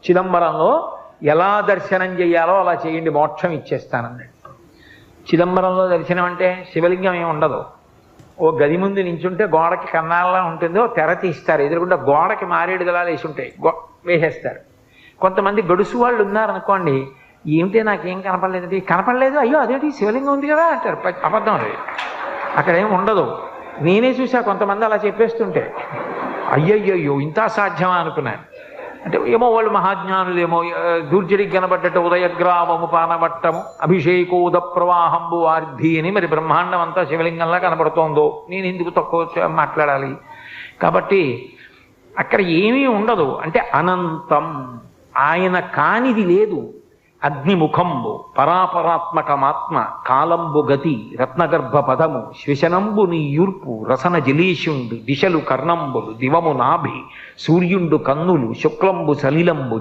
చిదంబరంలో ఎలా దర్శనం చేయాలో అలా చేయండి, మోక్షం ఇచ్చేస్తానన్నాడు. చిదంబరంలో దర్శనం అంటే శివలింగం ఏమి ఉండదు. ఓ గది ముందు నించుంటే గోడకి కన్నాళ్ళ ఉంటుందో తెర తీస్తారు, ఎదురుకుండా గోడకి మారేడు గలాలు వేసి ఉంటాయి, వేసేస్తారు. కొంతమంది గడుసు వాళ్ళు ఉన్నారనుకోండి, ఏమిటే నాకేం కనపడలేదు, కనపడలేదు, అయ్యో అదేంటి శివలింగం ఉంది కదా అంటారు. అబద్ధం అది, అక్కడ ఏమి ఉండదు. నేనే చూసా కొంతమంది అలా చెప్పేస్తుంటే, అయ్యయ్యో ఇంత సాధ్యమా అనుకున్నాను. అంటే ఏమో వాళ్ళు మహాజ్ఞానులేమో, దూర్జడికి కనబడ్డట్టు ఉదయగ్రామము పానవట్టము అభిషేకోద ప్రవాహంబు వార్ధి అని మరి బ్రహ్మాండం అంతా శివలింగంలా కనబడుతోందో, నేను ఎందుకు తక్కువ మాట్లాడాలి. కాబట్టి అక్కడ ఏమీ ఉండదు. అంటే అనంతం, ఆయన కానిది లేదు. అగ్నిముఖంబు పరాపరాత్మకమాత్మ కాలంబు గతి రత్నగర్భ పదము శ్వశనంబు నీ యూర్పు రసన జలీషుండు దిశలు కర్ణంబులు దివము నాభి సూర్యుండు కన్నులు శుక్లంబు సలిలంబు